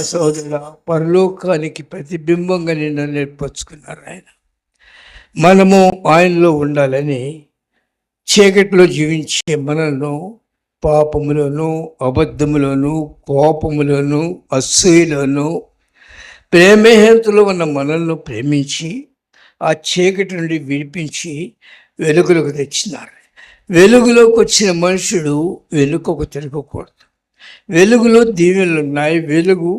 సోదరుల పరలోకానికి ప్రతిబింబంగా నిన్ను నేర్పరుచుకున్నారు ఆయన. మనము ఆయనలో ఉండాలని చీకటిలో జీవించే మనల్ని పాపములోను, అబద్ధములోను, కోపములోను, అసూయలోను, ప్రేమహేతులో ఉన్న మనల్ని ప్రేమించి ఆ చీకటి నుండి విడిపించి వెలుగులోకి తెచ్చినారు. వెలుగులోకి వచ్చిన మనుషుడు వెనుకకు తిరగకూడదు. వెలుగులో దీవెనలు ఉన్నాయి. వెలుగు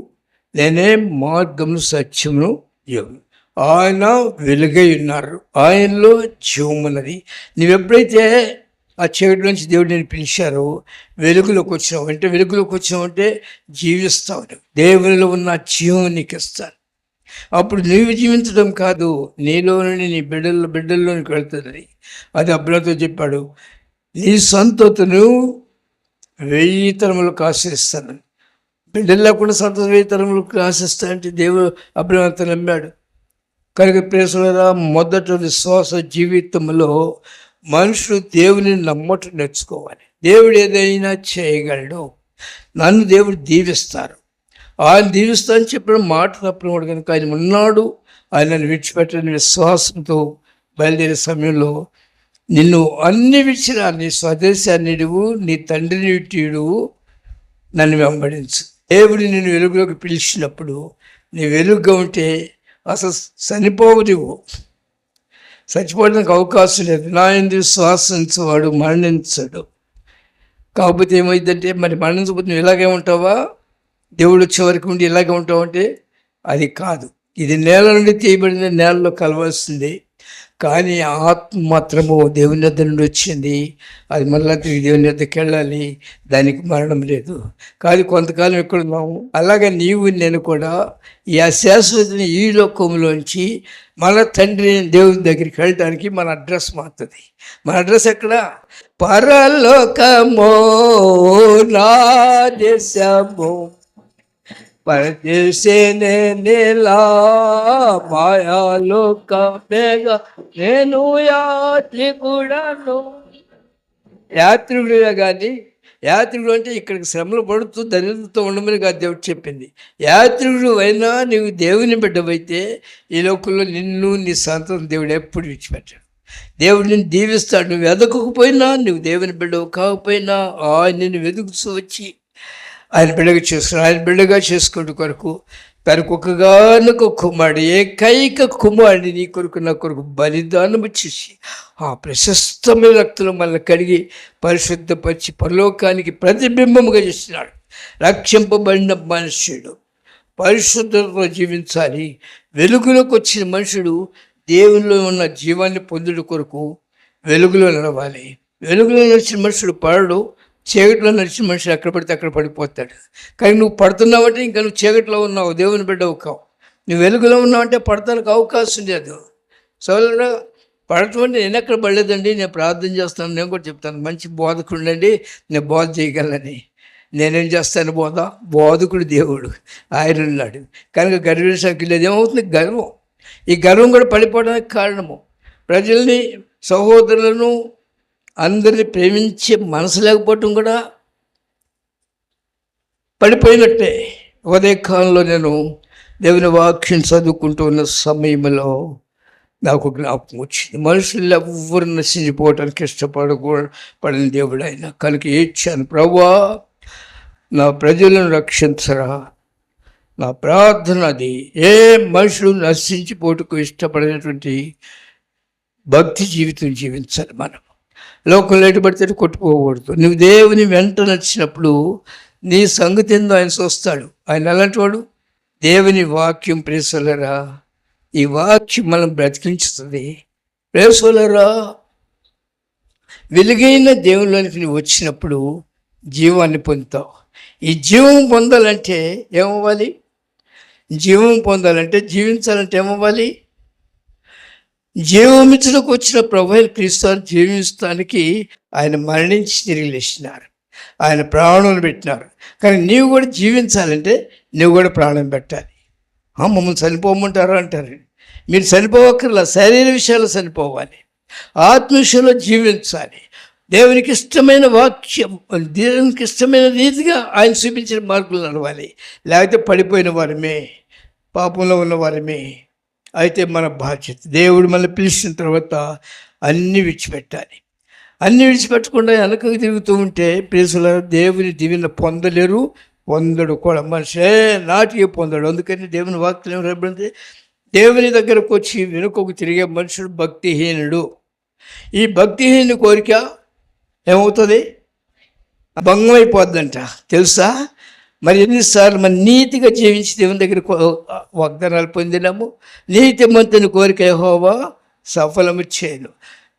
నేనే మార్గము, సత్యమును, యోగం. ఆయన వెలుగై ఉన్నారు. ఆయనలో జీవమున్నది. నువ్వెప్పుడైతే ఆ చీకటి నుంచి దేవుడు నేను పిలిచారో వెలుగులోకి వచ్చినావు అంటే, వెలుగులోకి వచ్చినావంటే జీవిస్తావు. దేవునిలో ఉన్న జీవం నీకు ఇస్తాను. అప్పుడు నువ్వు జీవించడం కాదు, నీలో నుండి నీ బిడ్డల్లోనికి వెళ్తుంది. అది అబ్రహాముతో చెప్పాడు, నీ సంతతిను 1000 తరములకు ఆశిస్తాను. బిడ్డలు లేకుండా సంతతి 1000 తరములకు ఆశిస్తానంటే దేవుడు అబ్రహాముతో నమ్మాడు. కనుక ప్రేసులరా, మొదట విశ్వాస జీవితంలో మనుషులు దేవుని నమ్మటం నేర్చుకోవాలి. దేవుడు ఏదైనా చేయగలడు. నన్ను దేవుడు దీవిస్తారు, ఆయన దీవిస్తానని చెప్పిన మాట తప్పడం కనుక ఆయన ఉన్నాడు, ఆయనను విడిచిపెట్టని విశ్వాసంతో బయలుదేరే సమయంలో నిన్ను అన్ని విడిచిన నీ స్వదేశాన్ని విడువు, నీ తండ్రిని విట్టిడువు, నన్ను వెంబడించు. దేవుడు నిన్ను వెలుగులోకి పిలిచినప్పుడు నీ వెలుగుగా ఉంటే అసలు చనిపోవు. నువ్వు చచ్చిపోవడానికి అవకాశం లేదు. నా యందు విశ్వాసించేవాడు మరణించడు. కాకపోతే ఏమైందంటే, మరి మరణించకపోతే నువ్వు ఇలాగే ఉంటావా? దేవుడు వచ్చే వరకు ఉండి ఇలాగే ఉంటావంటే అది కాదు. ఇది నేల నుండి తీయబడింది, నేలలో కలవాల్సింది. కానీ ఆత్మ మాత్రము దేవుని వద్ద నుండి వచ్చింది. అది మళ్ళీ తిరిగి దేవుని వద్దకు వెళ్ళాలి. దానికి మరణం లేదు. కానీ కొంతకాలం ఎక్కడ ఉన్నాము. అలాగే నీవు నేను కూడా ఈ అశాశ్వతని ఈ లోకంలోంచి మన తండ్రి దేవుని దగ్గరికి వెళ్ళడానికి మన అడ్రస్ మారుతుంది. మన అడ్రస్ ఎక్కడ? పరలోకమో నా దేశము, పరదేశేనే నేలా మాయాలోక మేఘ నేను యాత్రికుడను. యాత్రికుడిగా కానీ, యాత్రికుడు అంటే ఇక్కడికి శ్రమలు పడుతూ దరిద్రతో ఉండమని కాదు దేవుడు చెప్పింది. యాత్రికుడు అయినా నీవు దేవుని బిడ్డవైతే ఈ లోకంలో నిన్ను నీ సంతానం దేవుడు ఎప్పుడు విడిచిపెట్టాడు. దేవుడు నిన్ను దీవిస్తాడు. నువ్వు వెదకకపోయినా, నువ్వు దేవుని బిడ్డవు కాకపోయినా ఆయన నిన్ను వెతుకుతూ వచ్చి ఆయన బిడ్డగా చేసుకున్నాడు. ఆయన బిడ్డగా చేసుకునే కొరకు తనకొకగానొక కుమారుడు, ఏకైక కుమారుడిని నీ కొరకు నా కొరకు బలిదానం చేసి ఆ ప్రశస్తమైన రక్తంలో మనల్ని కడిగి పరిశుద్ధపరిచి పరలోకానికి ప్రతిబింబముగా చేస్తున్నాడు. రక్షింపబడిన మనుష్యుడు పరిశుద్ధతతో జీవించాలి. వెలుగులోకి వచ్చిన మనుషుడు దేవునిలో ఉన్న జీవాన్ని పొందుడు కొరకు వెలుగులో నడవాలి. వెలుగులో నడిచిన మనుషుడు పడడు. చీకటిలో నడిచిన మనుషులు ఎక్కడ పడితే అక్కడ పడిపోతాడు. కానీ నువ్వు పడుతున్నావంటే ఇంకా నువ్వు చీకటిలో ఉన్నావు, దేవుని బిడ్డవు కావు. నువ్వు వెలుగులో ఉన్నావంటే పడతానికి అవకాశం లేదు. సోదరుడా, పడటం అంటే నేను ఎక్కడ పడలేదండి, నేను ప్రార్థన చేస్తాను, నేను కూడా చెప్తాను, మంచి బోధకుడండి, నేను బోధ చేయగలనని. నేనేం చేస్తాను? బోధకుడు దేవుడు ఆయన ఉన్నాడు. కనుక గర్వించడానికి లేదు. ఏమవుతుంది? గర్వం. ఈ గర్వం కూడా పడిపోవడానికి కారణము ప్రజల్ని, సహోదరులను అందరిని ప్రేమించే మనసు లేకపోవటం కూడా పడిపోయినట్టే. ఉదయకాలంలో నేను దేవుని వాక్యం చదువుకుంటూ ఉన్న సమయంలో నాకు జ్ఞాపకం వచ్చింది. మనుషులు ఎవ్వరు నశించిపోవటానికి పడని దేవుడు ఆయన. కనుక ఏడ్చాను, ప్రభువా నా ప్రజలను రక్షించరా. నా ప్రార్థన అది. ఏ మనుషులు నశించిపోవటకు ఇష్టపడినటువంటి భక్తి జీవితం జీవించాలి. మనం లోకంలో ఎటు పడితే కొట్టుకోకూడదు. నువ్వు దేవుని వెంట నడిచినప్పుడు నీ సంగతి ఏందో ఆయన చూస్తాడు. ఆయన అలాంటి వాడు. దేవుని వాక్యం ప్రేసోలరా, ఈ వాక్యం మనం బ్రతికించుతుంది. ప్రేసోలరా, వెలుగైన దేవునిలోనికి నువ్వు వచ్చినప్పుడు జీవాన్ని పొందుతావు. ఈ జీవం పొందాలంటే ఏమవ్వాలి? జీవం పొందాలంటే, జీవించాలంటే ఏమవ్వాలి? జీవమిచ్చులకు వచ్చిన ప్రభువైన క్రీస్తు జీవించడానికి ఆయన మరణించి తిరిగి లేచినారు. ఆయన ప్రాణం పెట్టినారు. కానీ నీవు కూడా జీవించాలంటే నువ్వు కూడా ప్రాణం పెట్టాలి. మమ్మల్ని చనిపోమంటారా అంటారు. మీరు చనిపోవక్కర్లా, శరీర విషయాల్లో చనిపోవాలి, ఆత్మ విషయంలో జీవించాలి. దేవునికి ఇష్టమైన వాక్యం, దేవునికి ఇష్టమైన రీతిగా ఆయన చూపించిన మార్పులు నడవాలి. లేకపోతే పడిపోయిన వారమే, పాపంలో ఉన్న వారమే. అయితే మన బాధ్యత, దేవుడు మనల్ని పిలిచిన తర్వాత అన్నీ విడిచిపెట్టాలి. అన్నీ విడిచిపెట్టకుండా వెనకకు తిరుగుతూ ఉంటే ప్రియుల దేవుని దీవెన పొందలేరు, పొందడు కూడా. మనిషే నాటికి పొందడు. అందుకని దేవుని వాక్యం ఏమనబడింది, దేవుని దగ్గరకు వచ్చి వెనుకకు తిరిగే మనుషుడు భక్తిహీనుడు. ఈ భక్తిహీన కోరిక ఏమవుతుంది, భంగం అయిపోద్దంట, తెలుసా? మరి ఎన్నిసార్లు మన నీతిగా జీవించి దేవుని దగ్గర వాగ్దానాలు పొందినాము. నీతిమంతుని కోరిక యెహోవా సఫలము చేయను.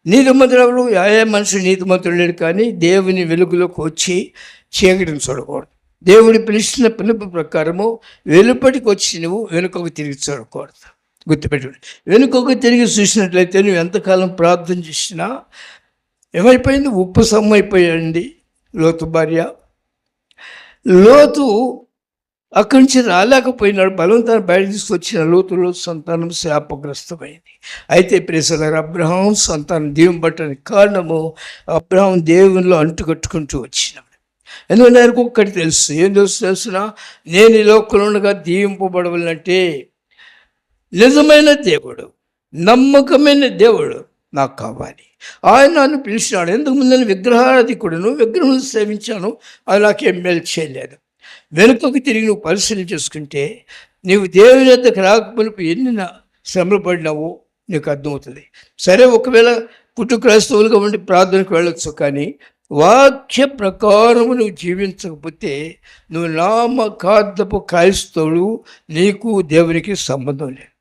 నీతిమంతుడు ఏ మనుషుడు నీతిమంతుడు లేడు, కానీ దేవుని వెలుగులోకి వచ్చి చీకటిని చూడకూడదు. దేవుడు పిలిచిన పిలుపు ప్రకారము వెలుపటికి వచ్చి నువ్వు వెనుకకు తిరిగి చూడకూడదు. గుర్తుపెట్టుకోండి. వెనుకకు తిరిగి చూసినట్లయితే నువ్వు ఎంతకాలం ప్రార్థన చేసినా ఏమైపోయింది, ఉప్పు సమ్మైపోయాడండి లోతు భార్య. లోతు అక్కడి నుంచి రాలేకపోయినాడు. బలవంతాన్ని బయట తీసుకొచ్చిన లోతులో సంతానం శాపగ్రస్తమైంది. అయితే ప్రియులారా, అబ్రహాం సంతానం దీవెనబడటానికి కారణము అబ్రహాం దేవునిలో అంటుకట్టుకుంటూ వచ్చినాడు. ఎందుకంటే ఆయనకు ఒక్కటి తెలుసు. ఏం తెలుసునా, నేను ఈ లోకంలో ఉండగా దీవింపబడవాలంటే నిజమైన దేవుడు, నమ్మకమైన దేవుడు నాకు కావాలి. ఆయన నన్ను పిలిచినాడు. ఎందుకు ముందు విగ్రహారాధికుడును, విగ్రహం సేవించాను, అది నాకేం మేలు చేయలేదు. వెనుకకు తిరిగి నువ్వు పరిశీలన చేసుకుంటే నీవు దేవుని వద్దకు రాకపోయినప్పుడు ఎన్ని శ్రమలు పడినావో నీకు అర్థమవుతుంది. సరే, ఒకవేళ క్రైస్తవులుగా ఉండి ప్రార్థనకు వెళ్ళొచ్చు, కానీ వాక్య ప్రకారము నువ్వు జీవించకపోతే నువ్వు నామకార్థపు క్రైస్తవుడు, నీకు దేవునికి సంబంధం లేదు.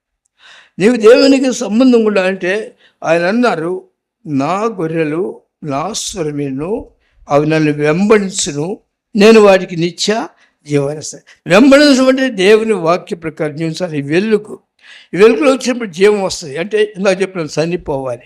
నీవు దేవునికి సంబంధం ఉండాలంటే ఆయన అన్నారు, నా గొర్రెలు నా స్వరమేను, అవి నన్ను వెంబడించును, నేను వాటికి నిత్య జీవనస్తాను. వెంబడించడం అంటే దేవుని వాక్య ప్రకారం జీవించాలి. ఈ వెలుగులో వచ్చినప్పుడు జీవం వస్తుంది. అంటే ఇలా చెప్పిన చనిపోవాలి.